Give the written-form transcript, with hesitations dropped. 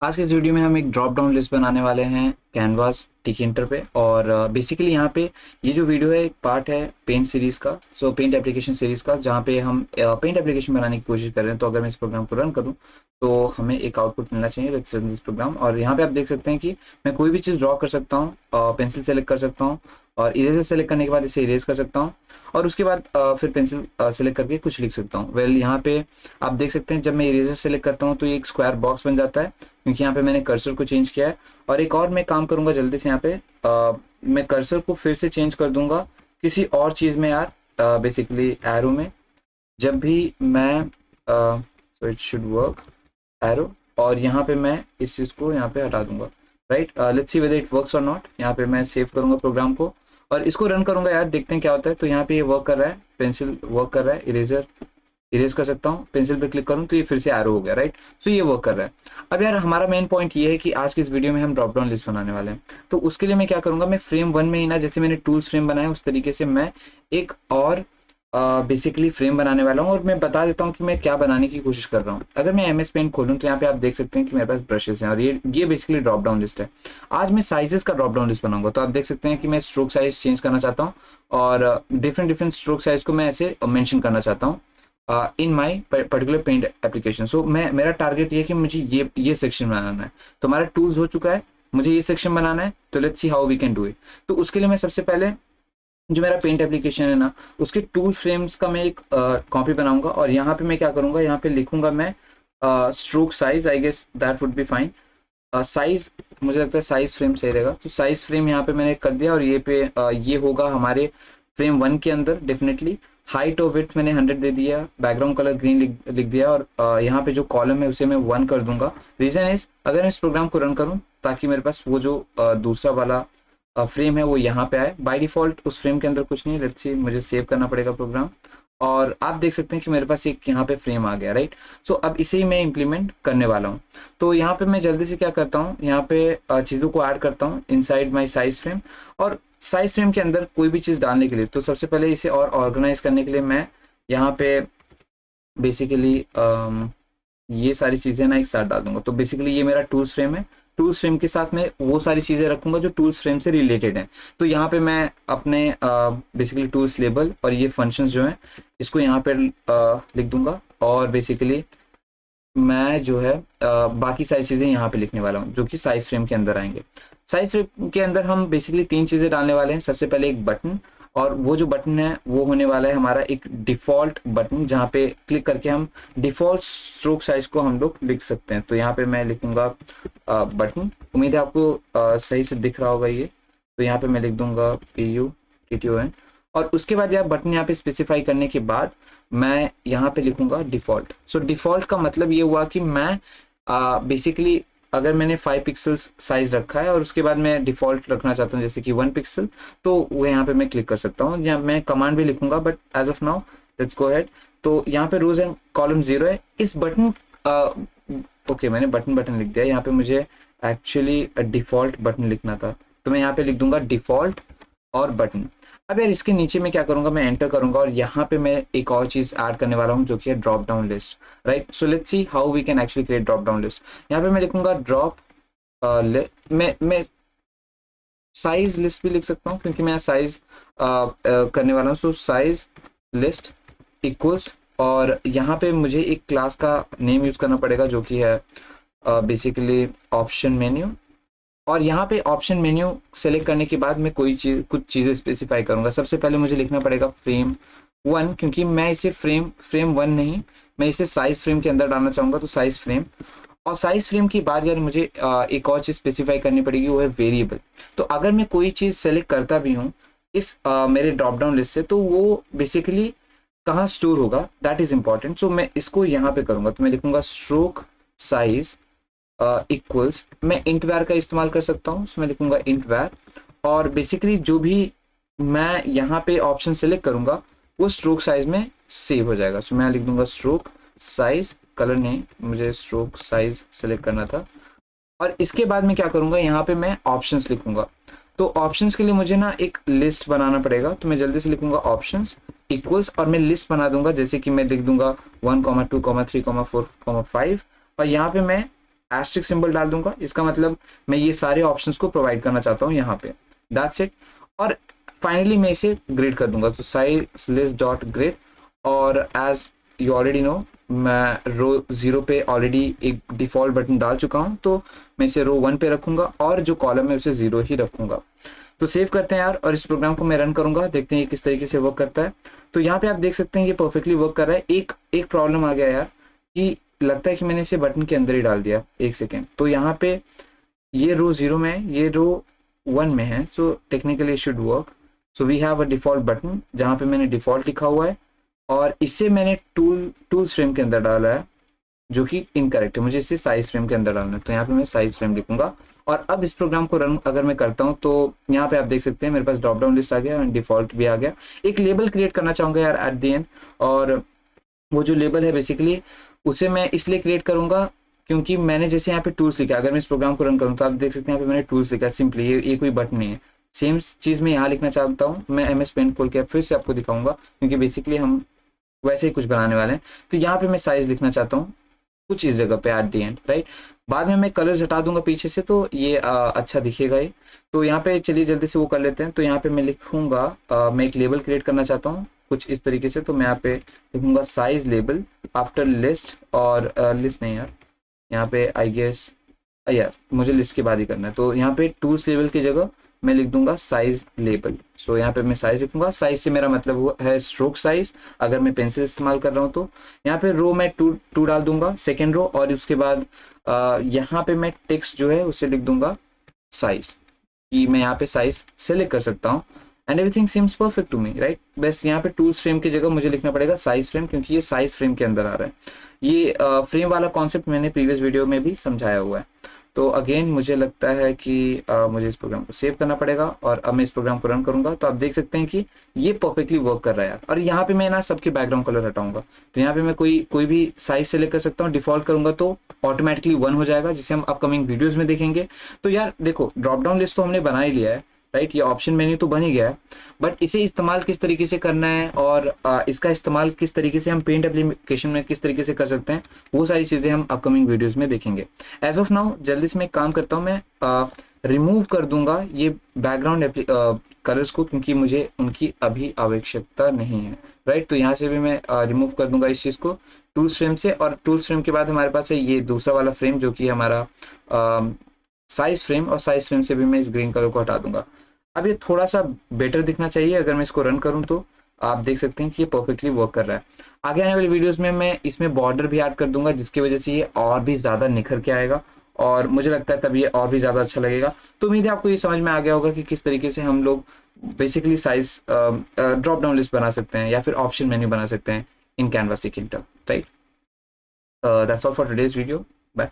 आज के इस वीडियो में हम एक ड्रॉप डाउन लिस्ट बनाने वाले हैं कैनवास टिकेंटर पे। और बेसिकली यहाँ पे ये जो वीडियो है एक पार्ट है पेंट सीरीज़ का, पेंट एप्लीकेशन सीरीज़ का, जहाँ पे हम पेंट एप्लीकेशन बनाने की कोशिश कर रहे हैं। तो अगर मैं इस प्रोग्राम को रन करूँ तो हमें एक आउटपुट मिलना चाहिए। Let's run this program. और यहाँ पे आप देख सकते हैं कि मैं कोई भी चीज़ ड्रॉ कर सकता हूँ, पेंसिल सेलेक्ट कर सकता हूँ और इरेजर सेलेक्ट करने के बाद इसे इरेज कर सकता हूँ और उसके बाद फिर पेंसिल सेलेक्ट करके कुछ लिख सकता हूँ। वेल यहाँ पे आप देख सकते हैं जब मैं इरेजर सेलेक्ट करता हूँ तो ये एक स्क्वायर बॉक्स बन जाता है, क्योंकि यहाँ पे मैंने कर्सर को चेंज किया है। और एक और मैं काम करूँगा जल्दी से, यहाँ पे मैं कर्सर को फिर से चेंज कर दूंगा किसी और चीज़ में यार, बेसिकली एरो में। जब भी मैं so it should work arrow, और यहाँ पे मैं इस चीज़ को यहाँ पे हटा दूंगा। Right, let's see whether it works और नॉट। यहाँ पे मैं सेव करूँगा प्रोग्राम को और इसको रन करूँगा यार, देखते हैं क्या होता है। तो यहाँ पे ये वर्क कर रहा है, पेंसिल वर्क कर रहा है, इरेजर इरेज कर सकता हूँ, पेंसिल पे क्लिक करूँ तो ये फिर से एरो हो गया। राइट, सो ये वर्क कर रहा है। अब यार हमारा मेन पॉइंट ये है कि आज की इस वीडियो में हम ड्रॉप डाउन लिस्ट बनाने वाले हैं। तो उसके लिए मैं क्या करूँगा, मैं फ्रेम 1 में ही ना, जैसे मैंने टूल्स फ्रेम बनाया उस तरीके से मैं एक और बेसिकली फ्रेम बनाने वाला हूँ। और मैं बता देता हूँ कि मैं क्या बनाने की कोशिश कर रहा हूँ। अगर मैं एमएस पेंट खोलूँ तो यहाँ पे आप देख सकते हैं कि मेरे पास ब्रशेस हैं और ये बेसिकली ड्रॉप डाउन लिस्ट है। आज मैं साइजेस का ड्रॉप डाउन लिस्ट बनाऊंगा। तो आप देख सकते हैं कि मैं स्ट्रोक साइज चेंज करना चाहता हूँ और डिफरेंट स्ट्रोक साइज को मैं ऐसे मेंशन करना चाहता हूँ इन माई पर्टिकुलर पेंट एप्लीकेशन। सो मेरा टारगेट ये है कि मुझे ये सेक्शन बनाना है। तो हमारा टूल्स हो चुका है, मुझे ये सेक्शन बनाना है। तो let's see how we can do it. तो उसके लिए मैं सबसे पहले जो मेरा पेंट एप्लीकेशन है ना, उसके टूल फ्रेम्स का मैं एक कॉपी बनाऊंगा और यहाँ पे मैं क्या करूँगा, यहाँ पे लिखूंगा मैं stroke size, I guess that would be fine. Size, मुझे लगता है साइज फ्रेम सही रहेगा। तो साइज फ्रेम यहाँ पे मैंने कर दिया और ये पे ये होगा हमारे फ्रेम 1 के अंदर डेफिनेटली। हाइट और विड्थ मैंने 100 दे दिया, बैकग्राउंड कलर ग्रीन लिख दिया और यहाँ पे जो कॉलम है उसे मैं 1 कर दूंगा। रीजन इज, अगर मैं इस प्रोग्राम को रन करूँ ताकि मेरे पास वो जो दूसरा वाला फ्रेम है वो यहाँ पे आए। बाय डिफॉल्ट उस फ्रेम के अंदर कुछ नहीं है। लेट्स सी, मुझे सेव करना पड़ेगा प्रोग्राम और आप देख सकते हैं कि मेरे पास एक यहाँ पे फ्रेम आ गया। राइट, सो अब इसे ही मैं इम्प्लीमेंट करने वाला हूँ। तो यहाँ पे मैं जल्दी से क्या करता हूँ, यहाँ पे चीज़ों को ऐड करता हूँ इनसाइड माय साइज फ्रेम। और साइज फ्रेम के अंदर कोई भी चीज़ डालने के लिए तो सबसे पहले इसे और ऑर्गेनाइज करने के लिए मैं यहाँ पे बेसिकली ये सारी चीज़ें ना एक साथ डाल दूंगा। तो बेसिकली ये मेरा टूल्स फ्रेम है। टूल्स फ्रेम के साथ में वो सारी चीज़ें रखूंगा जो टूल्स फ्रेम से रिलेटेड हैं। तो यहाँ पे मैं अपने बेसिकली टूल्स लेबल और ये फंक्शंस जो हैं इसको यहाँ पे लिख दूंगा और बेसिकली मैं जो है बाकी सारी चीज़ें यहाँ पे लिखने वाला हूँ जो कि साइज फ्रेम के अंदर आएंगे। साइज फ्रेम के अंदर हम बेसिकली 3 चीज़ें डालने वाले हैं। सबसे पहले एक बटन, और वो जो बटन है वो होने वाला है हमारा एक डिफ़ॉल्ट बटन, जहाँ पे क्लिक करके हम डिफ़ॉल्ट स्ट्रोक साइज को हम लोग लिख सकते हैं। तो यहाँ पे मैं लिखूंगा बटन। उम्मीद है आपको सही से दिख रहा होगा ये। तो यहाँ पे मैं लिख दूंगा PUTTON और उसके बाद यार बटन यहाँ पे स्पेसिफाई करने के बाद मैं यहाँ पे लिखूंगा डिफ़ॉल्ट। सो डिफ़ॉल्ट का मतलब ये हुआ कि मैं बेसिकली अगर मैंने 5 पिक्सल्स साइज रखा है और उसके बाद मैं डिफ़ॉल्ट रखना चाहता हूँ जैसे कि 1 पिक्सल, तो वो यहाँ पे मैं क्लिक कर सकता हूँ। यहाँ मैं कमांड भी लिखूंगा but as of now let's go ahead. तो यहाँ पे रोज एंड कॉलम 0 है। इस बटन ओके मैंने बटन लिख दिया। यहाँ पे मुझे एक्चुअली डिफ़ॉल्ट बटन लिखना था, तो मैं यहाँ पे लिख दूंगा डिफ़ॉल्ट और बटन। अब यार इसके नीचे मैं क्या करूंगा, मैं एंटर करूंगा और यहाँ पे मैं एक और चीज़ ऐड करने वाला हूँ जो कि है drop down list. Right, so let's see how we can actually create drop down list. यहाँ पे मैं लिखूंगा ड्रॉप मैं साइज लिस्ट भी लिख सकता हूँ क्योंकि मैं साइज करने वाला हूँ। सो साइज लिस्ट इक्वल्स, और यहाँ पे मुझे एक क्लास का नेम यूज करना पड़ेगा जो कि है बेसिकली ऑप्शन मेन्यू। और यहाँ पे ऑप्शन मेन्यू सेलेक्ट करने के बाद मैं कुछ चीज़ें स्पेसिफाई करूँगा। सबसे पहले मुझे लिखना पड़ेगा फ्रेम 1, क्योंकि मैं इसे फ्रेम 1 नहीं, मैं इसे साइज फ्रेम के अंदर डालना चाहूँगा। तो साइज फ्रेम, और साइज फ्रेम की बाद यार मुझे एक और चीज़ स्पेसिफाई करनी पड़ेगी, वो है वेरिएबल। तो अगर मैं कोई चीज़ सेलेक्ट करता भी हूँ इस मेरे ड्रॉप डाउन लिस्ट से, तो वो बेसिकली कहाँ स्टोर होगा, दैट इज़ इम्पॉर्टेंट। सो मैं इसको यहाँ पे करूँगा। तो मैं लिखूँगा स्ट्रोक साइज इक्वल्स, मैं इंट वैर का इस्तेमाल कर सकता हूँ। मैं लिखूंगा इंट वैर, और बेसिकली जो भी मैं यहाँ पे ऑप्शन सेलेक्ट करूँगा वो स्ट्रोक साइज में सेव हो जाएगा। सो मैं लिख दूंगा स्ट्रोक साइज, कलर नहीं, मुझे स्ट्रोक साइज सेलेक्ट करना था। और इसके बाद मैं क्या करूँगा, यहाँ पे मैं ऑप्शंस लिखूंगा। तो ऑप्शंस के लिए मुझे ना एक लिस्ट बनाना पड़ेगा। तो मैं जल्दी से लिखूंगा ऑप्शंस इक्वल्स, और मैं लिस्ट बना दूंगा जैसे कि मैं लिख दूंगा 1, 2, 3, 4, 5, और यहाँ पे मैं एस्ट्रिक सिंबल डाल दूंगा, इसका मतलब मैं ये सारे ऑप्शंस को प्रोवाइड करना चाहता हूँ यहाँ पे, दैट्स इट। और फाइनली मैं इसे ग्रेड कर दूंगा, तो साइज लिस्ट डॉट ग्रेड, और एज यू ऑलरेडी नो मैं रो 0 पे ऑलरेडी एक डिफॉल्ट बटन डाल चुका हूँ, तो मैं इसे रो 1 पे रखूंगा और जो कॉलम है उसे 0 ही रखूंगा। तो सेव करते हैं यार, और इस प्रोग्राम को मैं रन करूंगा, देखते हैं ये किस तरीके से वर्क करता है। तो यहाँ पे आप देख सकते हैं ये परफेक्टली वर्क कर रहा है। एक प्रॉब्लम आ गया यार कि लगता है कि मैंने इसे बटन के अंदर ही डाल दिया, एक सेकेंड। तो यहाँ पे ये रो 0 में है, ये रो 1 में है, so technically it should work. So we have a default button जहाँ पे मैंने डिफॉल्ट लिखा हुआ है, और इसे मैंने टूल्स फ्रेम के अंदर डाला है, जो कि इनकरेक्ट है, मुझे इसे साइज फ्रेम के अंदर डालना है। तो यहाँ पे मैं साइज फ्रेम लिखूंगा, और अब इस प्रोग्राम को रन अगर मैं करता हूँ तो यहाँ पे आप देख सकते हैं मेरे पास ड्रॉप डाउन लिस्ट आ गया, डिफॉल्ट भी आ गया। एक लेबल क्रिएट करना चाहूंगा यार एट द एंड, और वो जो लेबल है बेसिकली उसे मैं इसलिए क्रिएट करूंगा क्योंकि मैंने जैसे यहाँ पे टूल्स लिखा है, अगर मैं इस प्रोग्राम को रन करूँ तो आप देख सकते हैं यहाँ पे मैंने टूल्स लिखा है सिंपली, ये कोई बटन नहीं है। सेम चीज़ मैं यहाँ लिखना चाहता हूँ, मैं MS पेंट खोल के फिर से आपको दिखाऊंगा क्योंकि बेसिकली हम वैसे ही कुछ बनाने वाले हैं। तो यहाँ पे मैं साइज लिखना चाहता हूँ कुछ इस जगह पे एट द एंड, राइट। बाद में मैं कलर्स हटा दूंगा पीछे से, तो ये अच्छा दिखेगा ही। तो यहाँ पे चलिए जल्दी से वो कर लेते हैं। तो यहाँ पे मैं लिखूंगा, मैं एक लेबल क्रिएट करना चाहता हूँ कुछ इस तरीके से, तो मैं यहाँ पे लिखूंगा साइज लेबल आफ्टर लिस्ट, और लिस्ट नहीं यार, यहाँ पे आई गेस यार मुझे लिस्ट के बाद ही करना है। तो यहाँ पे टूल्स लेबल की जगह मैं लिख दूंगा साइज लेबल। सो यहाँ पे मैं साइज लिखूंगा, साइज से मेरा मतलब हुआ है स्ट्रोक साइज, अगर मैं पेंसिल इस्तेमाल कर रहा हूँ तो। यहाँ पे रो मैं टू डाल दूंगा, सेकेंड रो, और उसके बाद यहाँ पे मैं टेक्स्ट जो है उसे लिख दूंगा साइज, कि मैं यहाँ पे साइज सेलेक्ट कर सकता हूँ, and everything seems perfect to me, right. बस यहाँ पे टूल्स फ्रेम की जगह मुझे लिखना पड़ेगा साइज फ्रेम, क्योंकि ये साइज फ्रेम के अंदर आ रहा है। ये फ्रेम वाला कॉन्सेप्ट मैंने प्रीवियस वीडियो में भी समझाया हुआ है। तो अगेन मुझे लगता है कि मुझे इस प्रोग्राम को सेव करना पड़ेगा, और अब मैं इस प्रोग्राम को रन करूंगा। तो आप देख सकते हैं कि ये परफेक्टली वर्क कर रहा है यार। और यहाँ पे मैं ना सबके बैकग्राउंड कलर हटाऊंगा, तो यहाँ पे मैं कोई भी साइज सेलेक्ट कर सकता हूँ, डिफॉल्ट करूंगा तो ऑटोमेटिकली 1 हो जाएगा, जिसे हम अपकमिंग वीडियोज में देखेंगे। तो यार देखो, ड्रॉप डाउन लिस्ट तो हमने बना ही लिया है, राइट। ये ऑप्शन मेन्यू तो बन ही गया है, बट इसे इस्तेमाल किस तरीके से करना है, और इसका इस्तेमाल किस तरीके से हम पेंट एप्लीकेशन में किस तरीके से कर सकते हैं, वो सारी चीज़ें हम अपकमिंग वीडियोस में देखेंगे। एज ऑफ नाउ जल्दी से मैं काम करता हूँ, मैं रिमूव कर दूंगा ये बैकग्राउंड कलर्स को, क्योंकि मुझे उनकी अभी आवश्यकता नहीं है, राइट। तो यहाँ से भी मैं रिमूव कर दूंगा इस चीज़ को टूल्स फ्रेम से, और टूल्स फ्रेम के बाद हमारे पास है ये दूसरा वाला फ्रेम जो कि हमारा साइज फ्रेम, और साइज फ्रेम से भी मैं इस ग्रीन कलर को हटा दूंगा। अब ये थोड़ा सा बेटर दिखना चाहिए, अगर मैं इसको रन करूं तो आप देख सकते हैं कि ये परफेक्टली वर्क कर रहा है। आगे आने वाली वीडियोस में मैं इसमें बॉर्डर भी ऐड कर दूंगा, जिसकी वजह से ये और भी ज़्यादा निखर के आएगा, और मुझे लगता है तब ये और भी ज़्यादा अच्छा लगेगा। तो उम्मीद है आपको ये समझ में आ गया होगा कि किस तरीके से हम लोग basically size drop down list बना सकते हैं, या फिर ऑप्शन मेन्यू बना सकते हैं इन कैनवास टिकिंटर, right. That's all for today's video, bye.